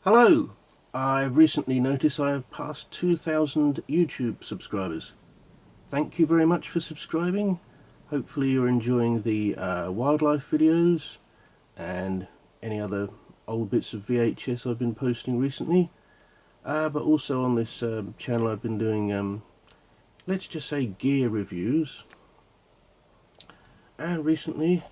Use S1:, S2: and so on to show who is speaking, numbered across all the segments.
S1: Hello! I've recently noticed I have passed 2,000 YouTube subscribers. Thank you very much for subscribing. Hopefully you're enjoying the wildlife videos and any other old bits of VHS I've been posting recently. But also on this channel I've been doing, let's just say, gear reviews. And recently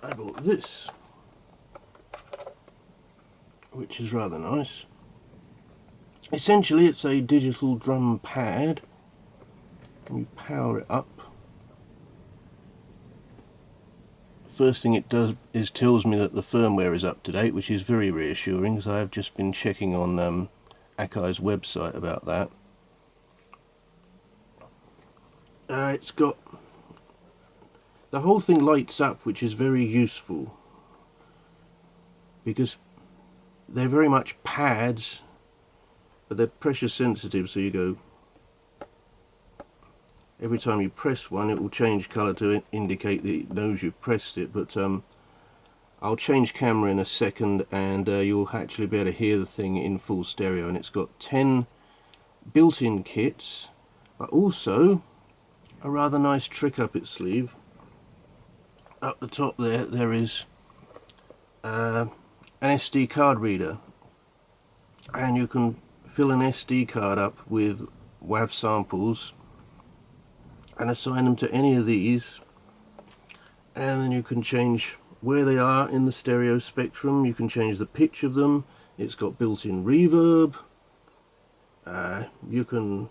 S1: I bought this, which is rather nice. Essentially it's a digital drum pad. You power it up. First thing it does is tells me that the firmware is up to date, which is very reassuring, because I have just been checking on Akai's website about that. It's got, the whole thing lights up, which is very useful because they're very much pads, but they're pressure sensitive, so you go, every time you press one it will change colour to indicate that it knows you've pressed it. But I'll change camera in a second and you'll actually be able to hear the thing in full stereo. And it's got 10 built-in kits, but also a rather nice trick up its sleeve. Up the top there is an SD card reader, and you can fill an SD card up with WAV samples and assign them to any of these, and then you can change where they are in the stereo spectrum. You can change the pitch of them. It's got built-in reverb. You can,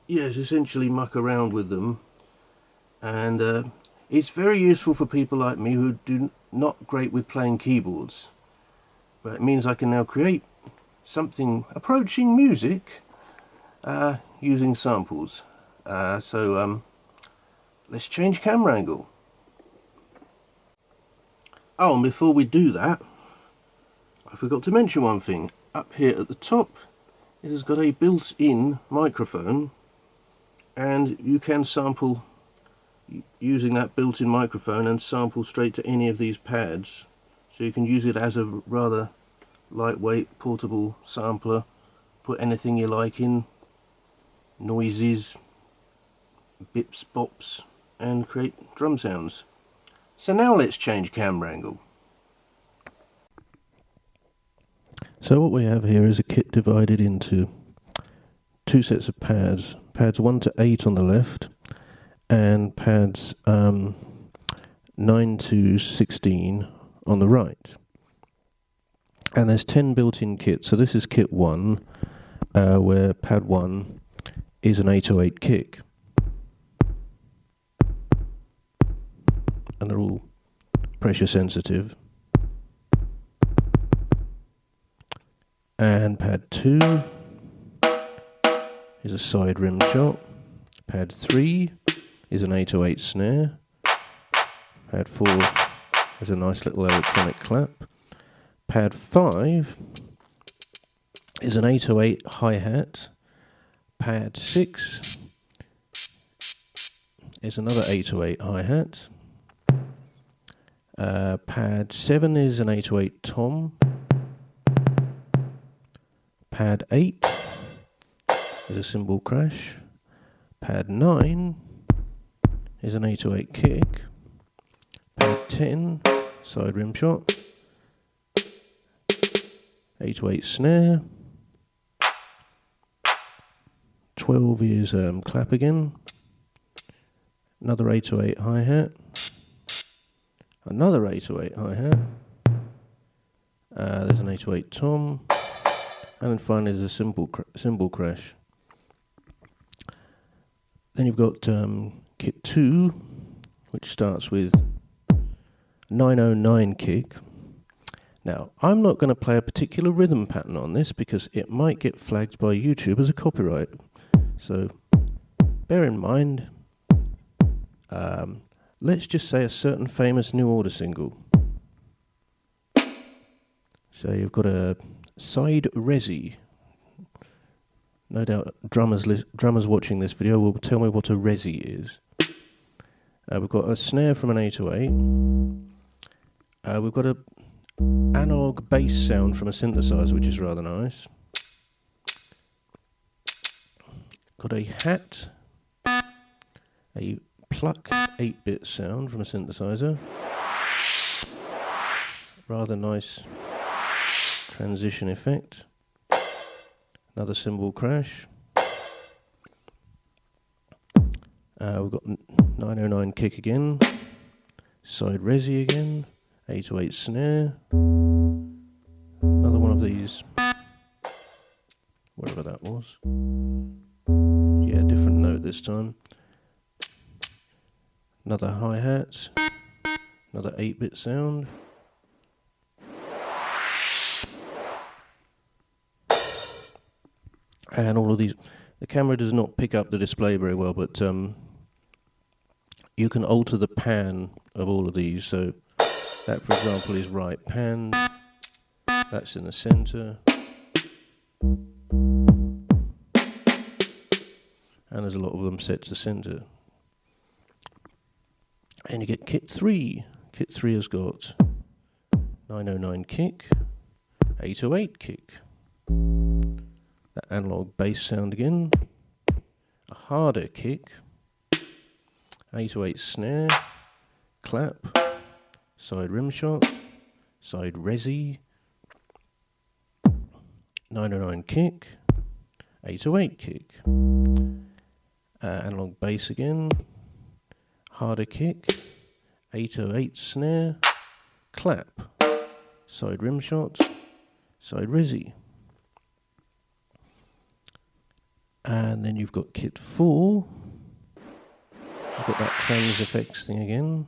S1: yes, essentially muck around with them, and it's very useful for people like me who do not great with playing keyboards, but it means I can now create something approaching music using samples. So let's change camera angle. Oh, and before we do that, I forgot to mention one thing. Up here at the top it has got a built-in microphone, and you can sample using that built-in microphone and sample straight to any of these pads. So you can use it as a rather lightweight portable sampler, put anything you like in, noises, bips, bops, and create drum sounds. So now let's change camera angle. So what we have here is a kit divided into two sets of pads, pads 1 to 8 on the left and pads 9 to 16 on the right. And there's 10 built-in kits. So this is kit 1, where pad 1 is an 808 kick. And they're all pressure sensitive. And pad 2 is a side rim shot. Pad 3 is an 808 snare. Pad 4 is a nice little electronic clap. Pad 5 is an 808 hi-hat. Pad 6 is another 808 hi-hat. Pad 7 is an 808 tom. Pad 8 is a cymbal crash. Pad 9 is an 808 kick. Pad 10, side rim shot. 808 snare. 12 is clap again. Another 808 hi-hat. Another 808 hi-hat. There's an 808 tom. And then finally there's a cymbal crash. Then you've got kit 2, which starts with 909 kick. Now, I'm not going to play a particular rhythm pattern on this because it might get flagged by YouTube as a copyright. So, bear in mind, let's just say a certain famous New Order single. So you've got a side resi. No doubt drummers watching this video will tell me what a resi is. We've got a snare from an 808. We've got a analog bass sound from a synthesizer, which is rather nice. Got a hat, a pluck 8-bit sound from a synthesizer. Rather nice transition effect. Another cymbal crash. We've got 909 kick again. Side resi again. 808 snare. Another one of these. Whatever that was. Yeah, different note this time. Another hi-hat. Another 8-bit sound. And all of these, the camera does not pick up the display very well, but you can alter the pan of all of these. So that, for example, is right pan. That's in the center. And there's a lot of them set to center. And you get kit 3. Kit 3 has got 909 kick, 808 kick. That analog bass sound again, a harder kick, 808 snare, clap, side rim shot, side resi, 909 kick, 808 kick, analog bass again, harder kick, 808 snare, clap, side rim shot, side resi. And then you've got kit 4. You've got that trans effects thing again.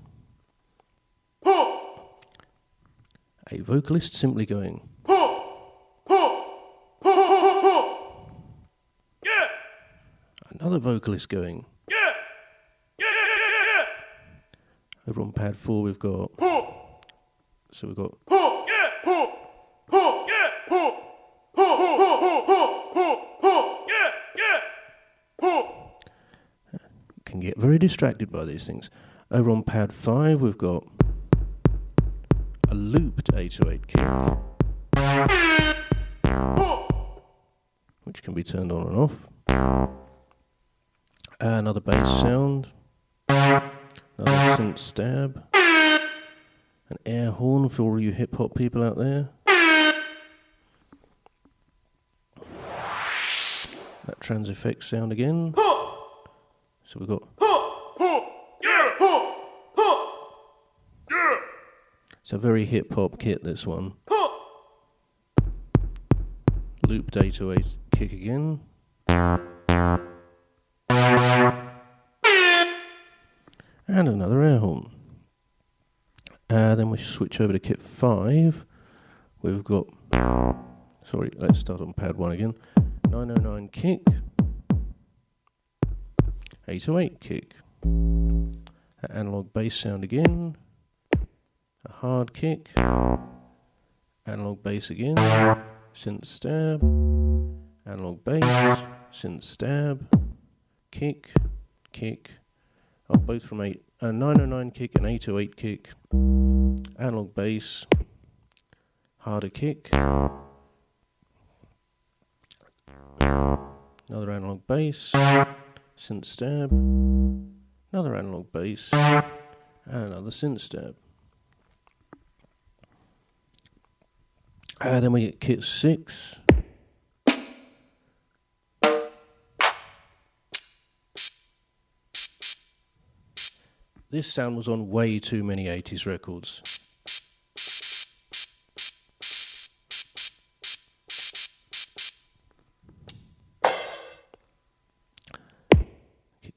S1: A vocalist simply going. Another vocalist going. Over on pad 4 we've got. So we've got. Can get very distracted by these things. Over on pad 5 we've got a looped 808 kick, which can be turned on and off. Another bass sound, another synth stab, an air horn for all you hip hop people out there. That trans effects sound again. So we've got. It's a very hip hop kit, this one. Looped 808 kick again. And another air horn. Then we switch over to kit 5. We've got. Sorry, let's start on pad 1 again. 909 kick. 808 kick. That analog bass sound again. A hard kick. Analog bass again. Synth stab. Analog bass. Synth stab. Kick. Kick. Oh, both from 909 kick and 808 kick. Analog bass. Harder kick. Another analog bass. Synth stab, another analog bass, and another synth stab. Then we get kit 6. This sound was on way too many 80s records.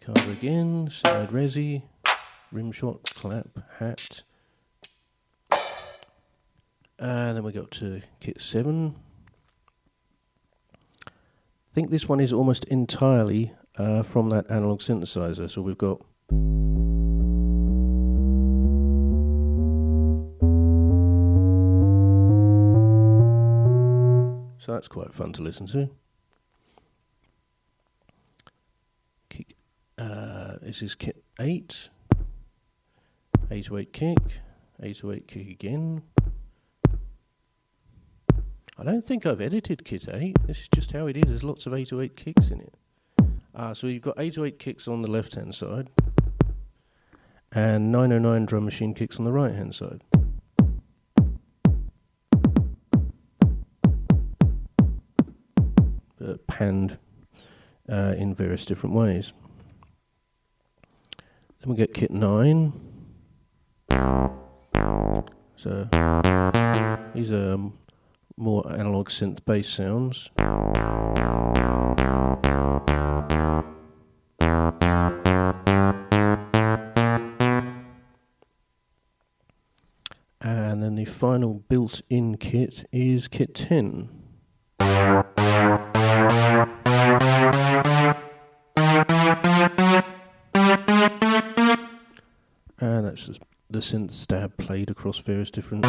S1: Carver again, side resi, rim shot, clap, hat. And then we go to kit 7. I think this one is almost entirely from that analog synthesizer. So we've got. So that's quite fun to listen to. This is kit 8. 808 kick. 808 kick again. I don't think I've edited kit 8. This is just how it is. There's lots of 808 kicks in it. So you've got 808 kicks on the left-hand side and 909 drum machine kicks on the right-hand side. Panned in various different ways. Then we get kit 9. So these are more analog synth bass sounds. And then the final built-in kit is kit 10. And that's just the synth stab played across various different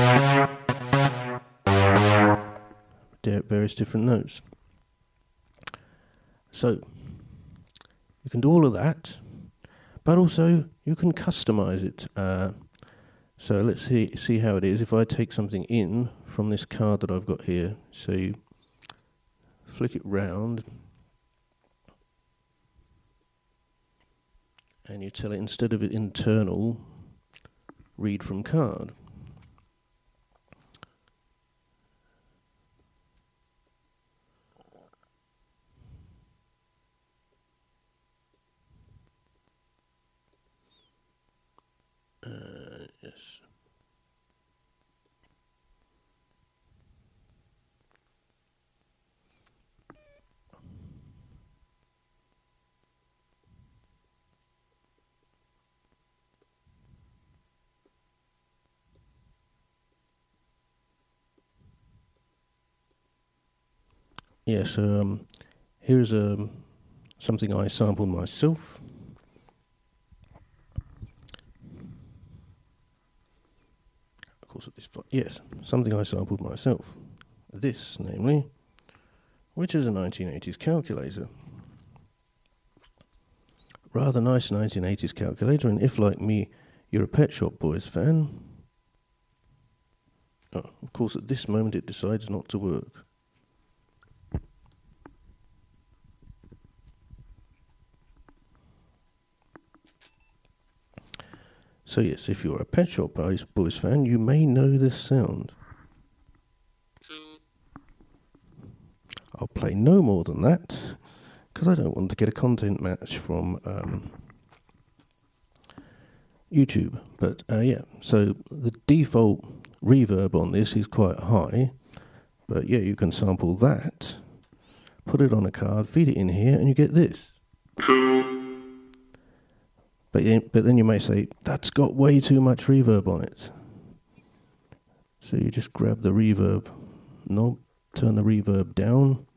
S1: notes. So you can do all of that, but also you can customize it. So let's see how it is if I take something in from this card that I've got here. So you flick it round and you tell it, instead of it internal, read from card. Yes. Yeah, so here's something I sampled myself. Of course, at this point, yes, something I sampled myself. This, namely, which is a 1980s calculator. Rather nice 1980s calculator, and if, like me, you're a Pet Shop Boys fan, of course, at this moment it decides not to work. So yes, if you're a Pet Shop Boys fan, you may know this sound. I'll play no more than that, because I don't want to get a content match from YouTube. But yeah, so the default reverb on this is quite high, but yeah, you can sample that, put it on a card, feed it in here, and you get this. But then you may say, that's got way too much reverb on it. So you just grab the reverb knob, turn the reverb down,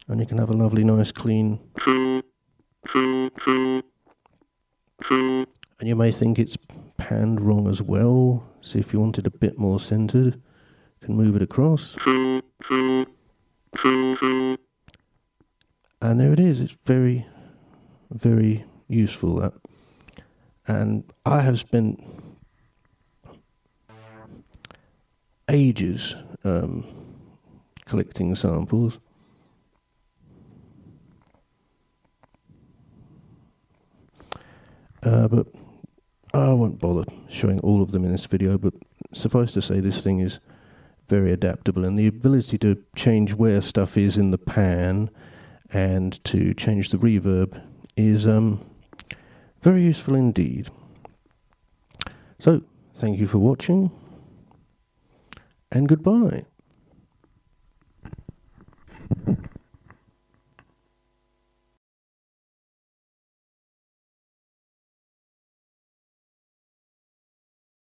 S1: and you can have a lovely, nice, clean. And you may think it's panned wrong as well. So if you want it a bit more centered, you can move it across. And there it is. It's very, very useful, that. And I have spent ages collecting samples. But I won't bother showing all of them in this video, but suffice to say, this thing is very adaptable, and the ability to change where stuff is in the pan and to change the reverb is very useful indeed. So, thank you for watching, and goodbye.